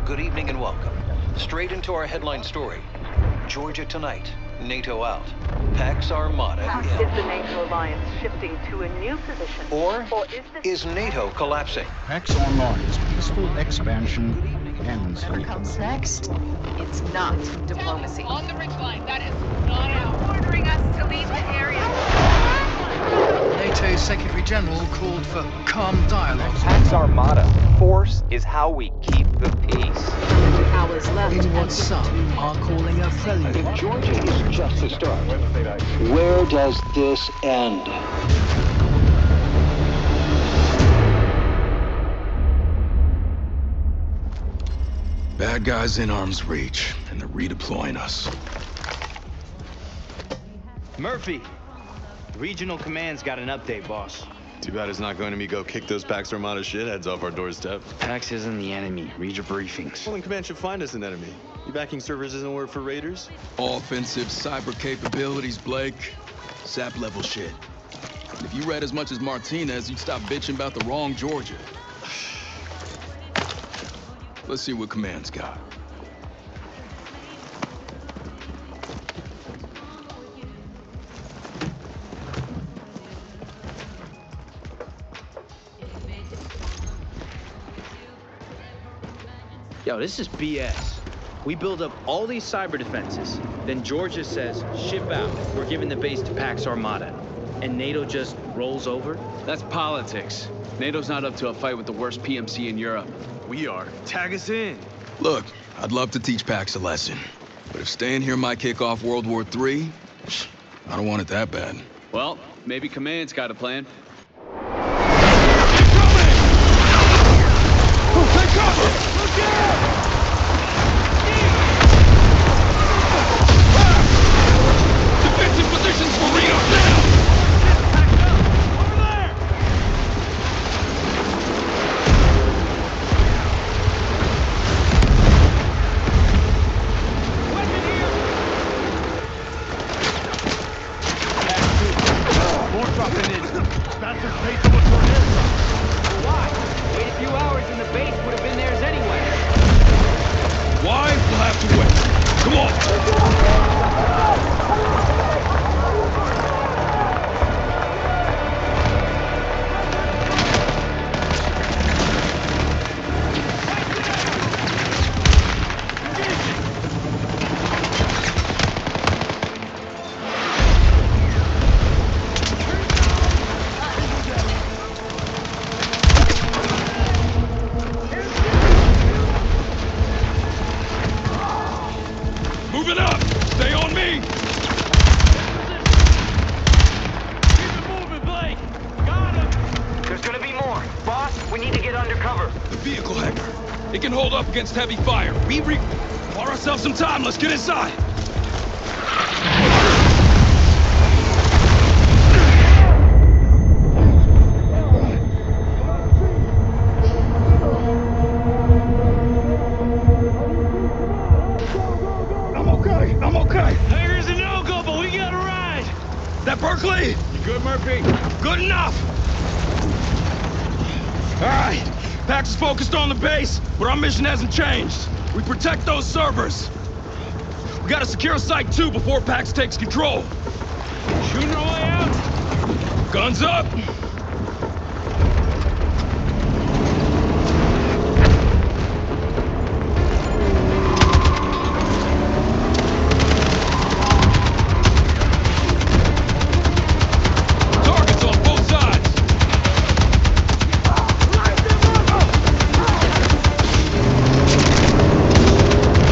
Good evening and welcome. Straight into our headline story. Georgia tonight, NATO out. Pax Armada in. Is the NATO alliance shifting to a new position? Or is NATO collapsing? Pax Armada's peaceful expansion ends. What comes next? It's not diplomacy. On the ridge line, that is not out. Ordering us to leave the area. NATO's Secretary General called for calm dialogue. Pax Armada. Force is how we keep the peace. Hours left. In what some are calling a prelude. If Georgia is just the start, where does this end? Bad guys in arm's reach, and they're redeploying us. Murphy, Regional Command's got an update, boss. Too bad it's not going to be go kick those Pax Armada shitheads off our doorstep. Pax isn't the enemy. Read your briefings. Well, then Command should find us an enemy. You backing servers isn't work for raiders? Offensive cyber capabilities, Blake. SAP level shit. If you read as much as Martinez, you'd stop bitching about the wrong Georgia. Let's see what Command's got. Yo, this is BS. We build up all these cyber defenses, then Georgia says, ship out. We're giving the base to Pax Armada. And NATO just rolls over? That's politics. NATO's not up to a fight with the worst PMC in Europe. We are. Tag us in. Look, I'd love to teach Pax a lesson. But if staying here might kick off World War III, I don't want it that bad. Well, maybe Command's got a plan. Take cover! Look out! Defensive positions for Reno now! Over there! Weapon here! More dropping in. Bastards paid so much for an airdrop. Why? Wait a few hours and the base would have been theirs anyway. Why? We'll have to wait. Come on! Move it up! Stay on me! Keep it moving, Blake. Got him. There's gonna be more. Boss, we need to get under cover. The vehicle hangar. It can hold up against heavy fire. Bought ourselves some time. Let's get inside. I'm okay. Hangar's a no-go, but we got a ride. That Berkeley? You good, Murphy? Good enough! Alright, Pax is focused on the base, but our mission hasn't changed. We protect those servers. We gotta secure Site 2 before Pax takes control. Shooting our way out. Guns up! Targets on both sides!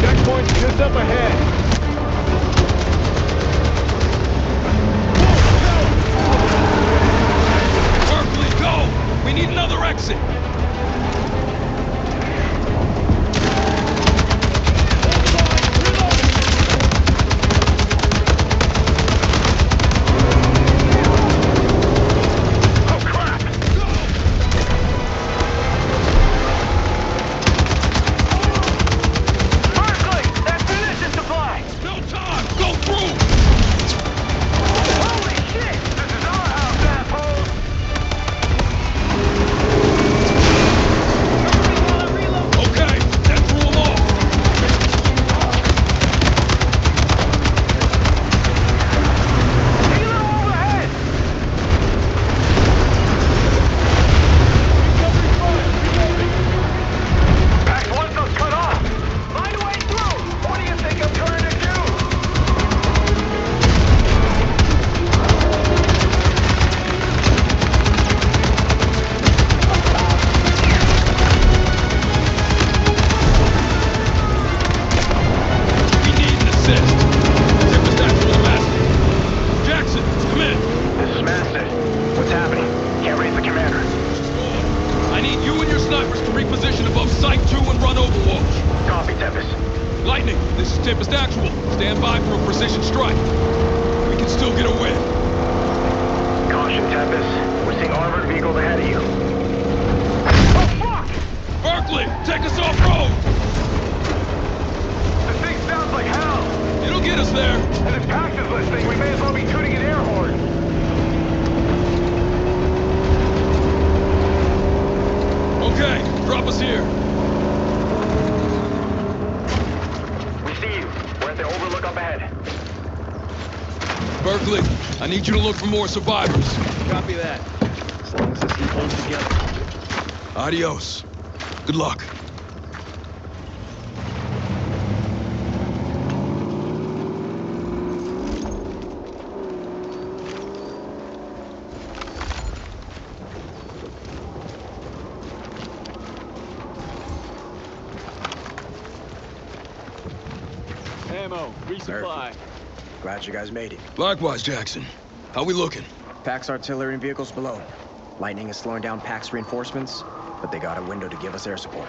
Checkpoint's just up ahead. survivors to reposition above Site 2 and run Overwatch. Copy, Tempest. Lightning, this is Tempest Actual. Stand by for a precision strike. We can still get a win. Caution, Tempest. We're seeing armored vehicles ahead of you. Oh, fuck! Berkeley, take us off-road! This thing sounds like hell! It'll get us there. And if Pax is listening, we may as well be tooting an air horn. Okay, drop us here. We see you. We're at the overlook up ahead. Berkeley, I need you to look for more survivors. Copy that. As long as this heat holds together. Adios. Good luck. Ammo, resupply. Glad you guys made it. Likewise, Jackson. How we looking? Pax artillery and vehicles below. Lightning is slowing down Pax reinforcements, but they got a window to give us air support.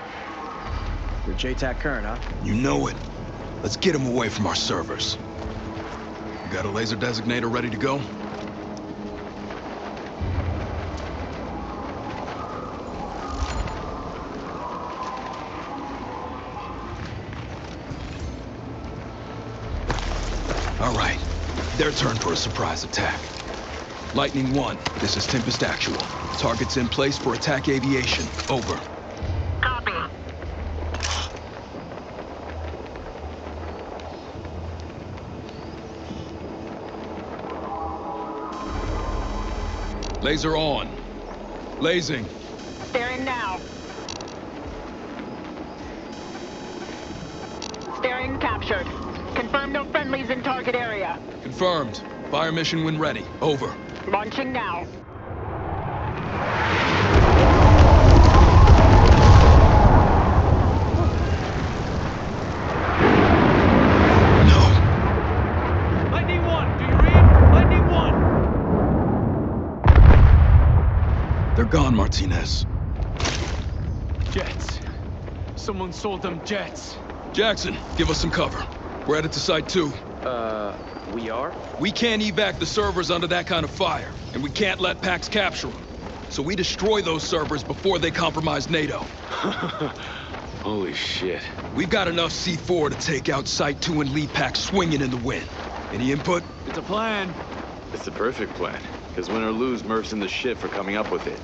You're JTAC current, huh? You know it. Let's get him away from our servers. You got a laser designator ready to go? All right. Their turn for a surprise attack. Lightning 1, this is Tempest Actual. Targets in place for attack aviation. Over. Copy. Laser on. Lasing. Staring now. Staring captured. Confirm no friendlies in target area. Confirmed. Fire mission when ready. Over. Launching now. No. Lightning 1, do you read? Lightning 1! They're gone, Martinez. Jets. Someone sold them jets. Jackson, give us some cover. We're headed to Site 2. We are? We can't evac the servers under that kind of fire, and we can't let Pax capture them. So we destroy those servers before they compromise NATO. Holy shit. We've got enough C4 to take out Site 2 and leave Pax swinging in the wind. Any input? It's a plan. It's the perfect plan. Because win or lose, Murph's in the shit for coming up with it.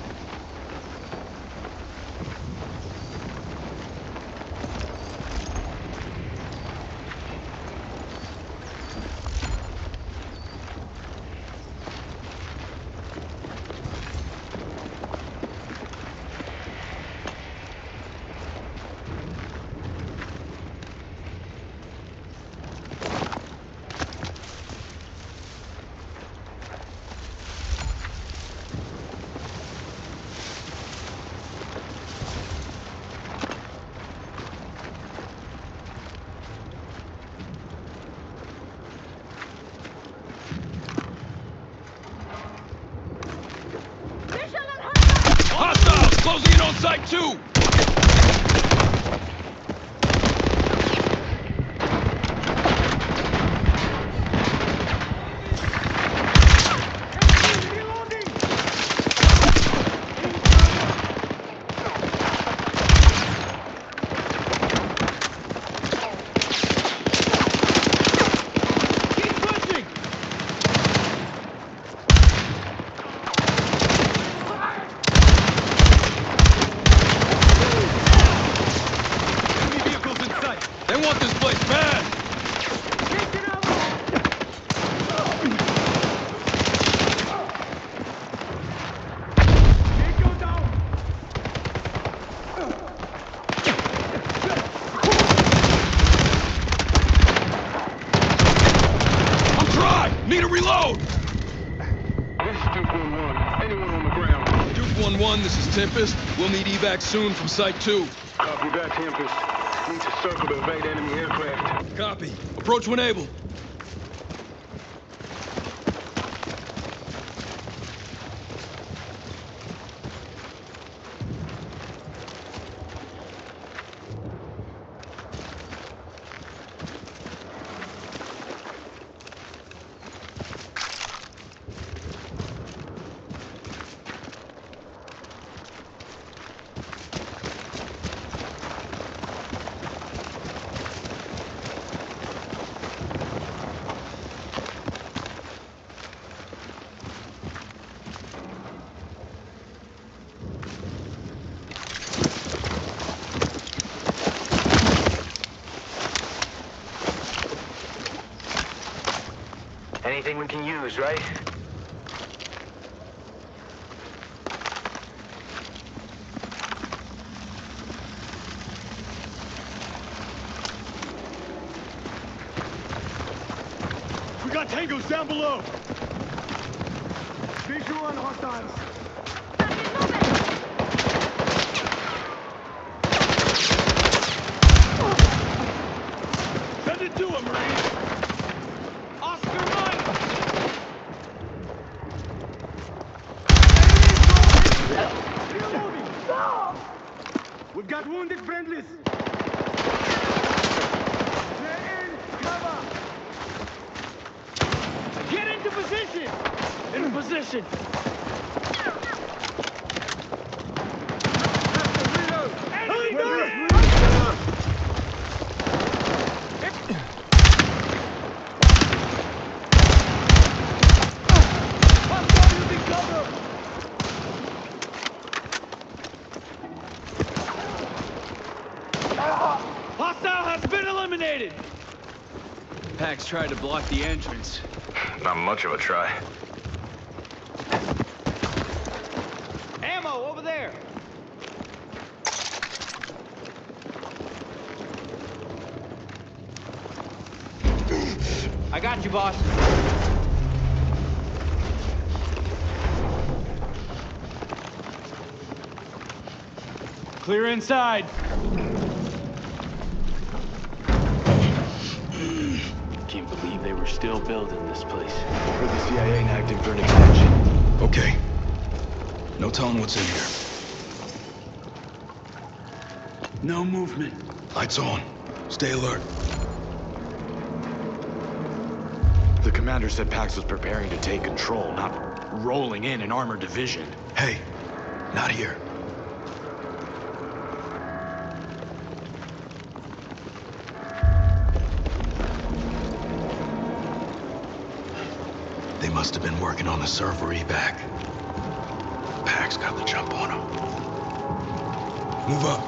Hostiles closing in on Site 2! They want this place bad! I'm dry! Need a reload! This is Duke 1-1. Anyone on the ground? Duke 1-1, this is Tempest. We'll need evac soon from Site 2. Copy that, Tempest. Need to circle to evade enemy aircraft. Copy. Approach when able. Anything we can use, right? We got tangos down below. Visual on hostiles. Send it to him, Marine. Oscar Mike. We've got wounded friendlies. They're in cover. Get into position. In position. Hostile has been eliminated! Pax tried to block the entrance. Not much of a try. Ammo over there! I got you, boss. Clear inside. Can't believe they were still building this place. Heard the CIA acting for an extension. Okay. No telling what's in here. No movement. Lights on. Stay alert. The commander said Pax was preparing to take control, not rolling in an armored division. Hey, not here. They must have been working on the server evac. Pax got the jump on them. Move up.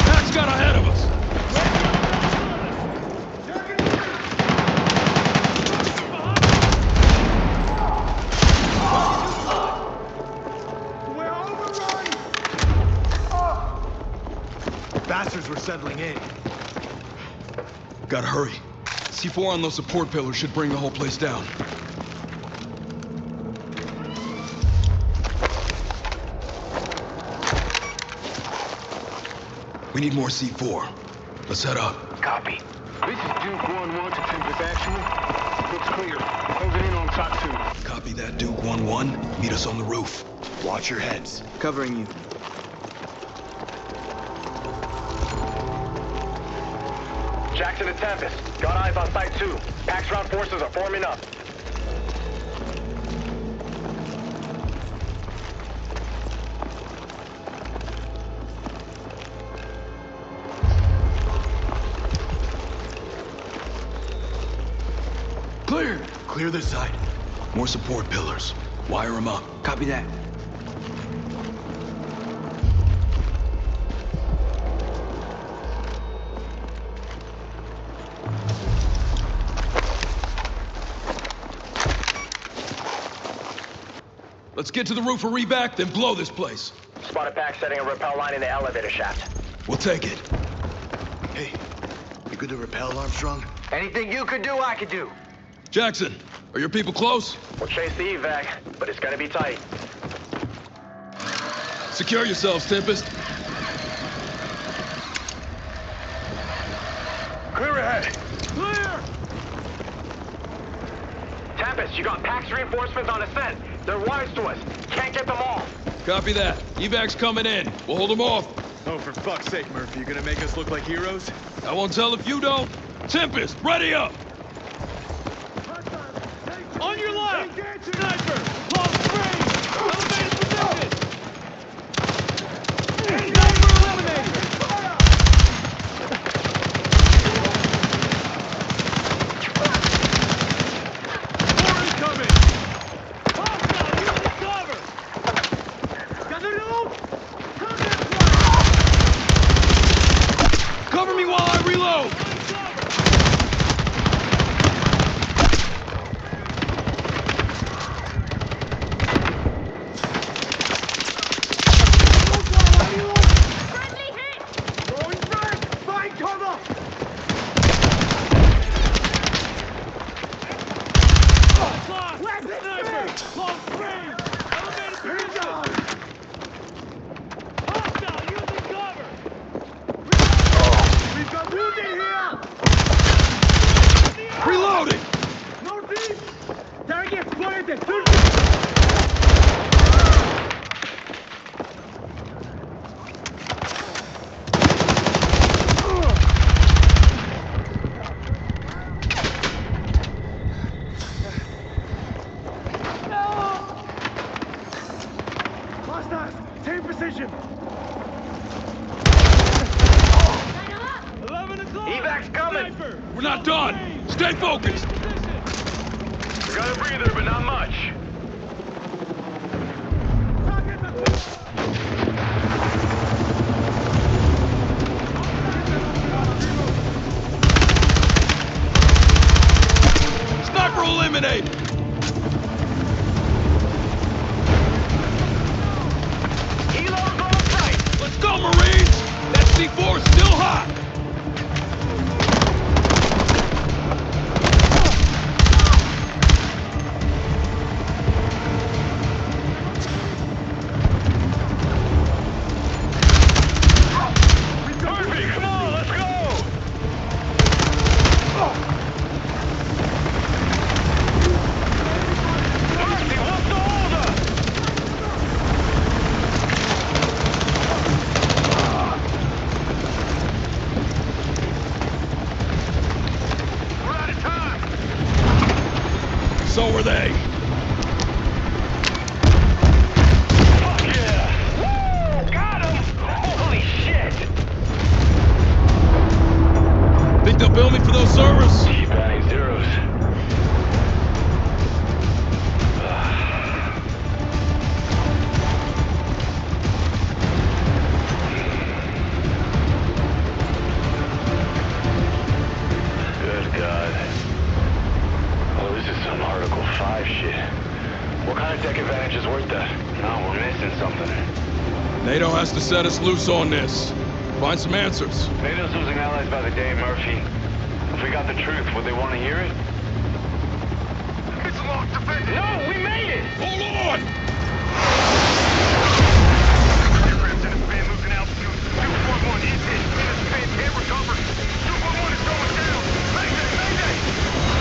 Pax got ahead of us. Bastards were settling in. Gotta hurry. C4 on those support pillars should bring the whole place down. We need more C4. Let's head up. Copy. This is Duke 1-1 to Tempest Actual. Looks clear. Hold it in on top 2. Copy that, Duke 1-1. Meet us on the roof. Watch your heads. Covering you. Jackson to Tempest. Got eyes on Site 2. Pax round forces are forming up. Clear! Clear this side. More support pillars. Wire them up. Copy that. Let's get to the roof of reback, then blow this place. Spotted Pax setting a rappel line in the elevator shaft. We'll take it. Hey, you good to repel, Armstrong? Anything you could do, I could do. Jackson, are your people close? We'll chase the evac, but it's gonna be tight. Secure yourselves, Tempest. Clear ahead. Clear! Tempest, you got Pax reinforcements on ascent. They're wise to us. Can't get them all. Copy that. Evac's coming in. We'll hold them off. Oh, for fuck's sake, Murphy. You gonna make us look like heroes? I won't tell if you don't. Tempest, ready up! On your left! Sniper! Long range! Elevated position! Sniper eliminated! More incoming! Hostile, using cover! on! Stay focused! We got a breather, but not much. Sniper eliminated! Helo's on site! Let's go, Marines! That C4 is still hot! Murphy, come on, let's go! Murphy, what's the holdup? We're out of time! So are they. Fuck yeah! Woo! Got him! Holy shit! Think they'll bill me for those servers? Keep adding zeros. Good God. Oh, this is some Article 5 shit. What kind of tech advantage is worth that? No, we're missing something. NATO has to set us loose on this. Find some answers. NATO's losing allies by the day, Murphy. If we got the truth, would they want to hear it? It's locked defense! No, we made it! Hold on! Aircraft in a span losing altitude. 241 is hit. In a span can't recover. 241 is going down. Mayday, mayday!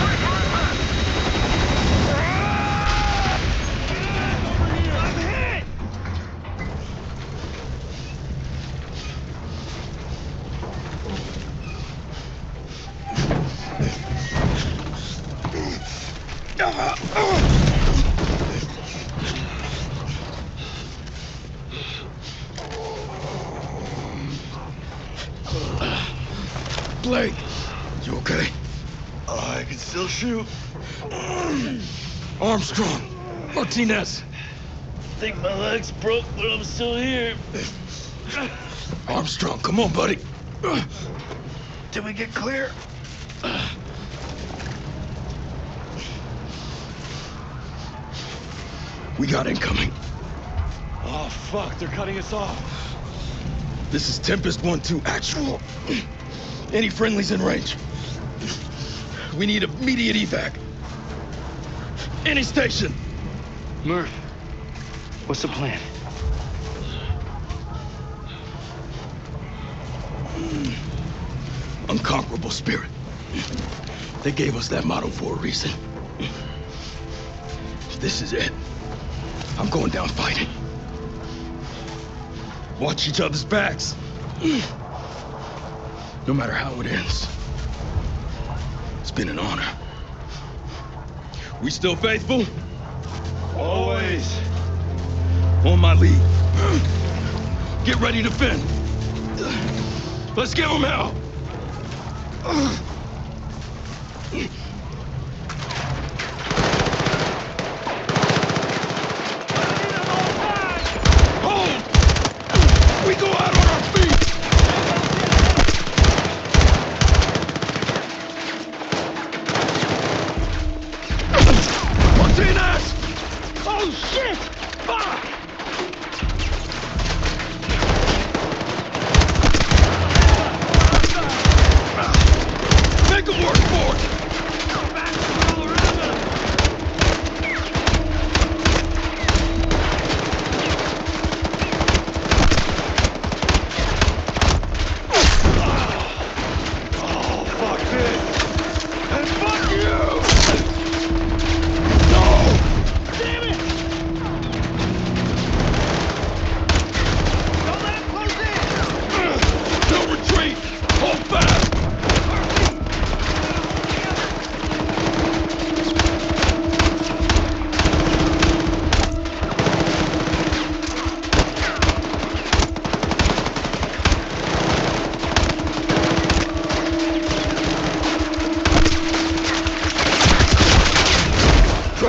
Ready for impact! I'm hit! Blake, you okay? I can still shoot. Armstrong, Martinez. Think my leg's broke, but I'm still here. Armstrong, come on, buddy. Did we get clear? We got incoming. Oh, fuck, they're cutting us off. This is Tempest 1-2 actual. Any friendlies in range? We need immediate evac. Any station. Murph, what's the plan? Unconquerable spirit. They gave us that motto for a reason. This is it. I'm going down fighting. Watch each other's backs. No matter how it ends. It's been an honor. We still faithful? Always. On my lead. Get ready to fend. Let's give them hell. Hold! We go out on our feet! Martinez! Oh, shit! Fuck! Make them work for it!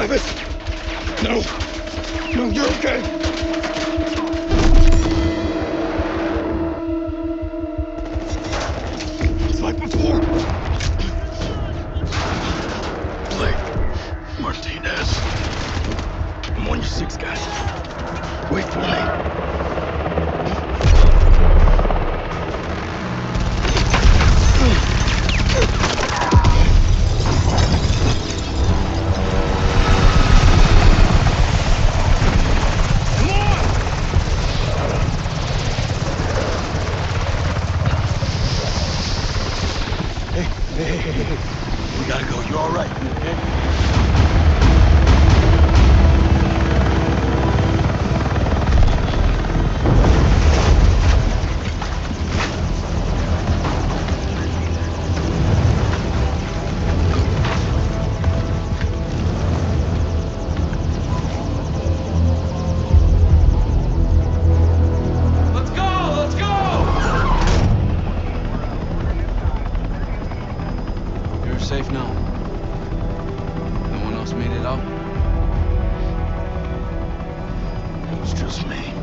Travis! No! No, you're okay! It's like before. Blake, Martinez. I'm on your 6, guys. Wait for me. Hey. We gotta go. You all right? Let's go! You're safe now. No one else made it out? It was just me.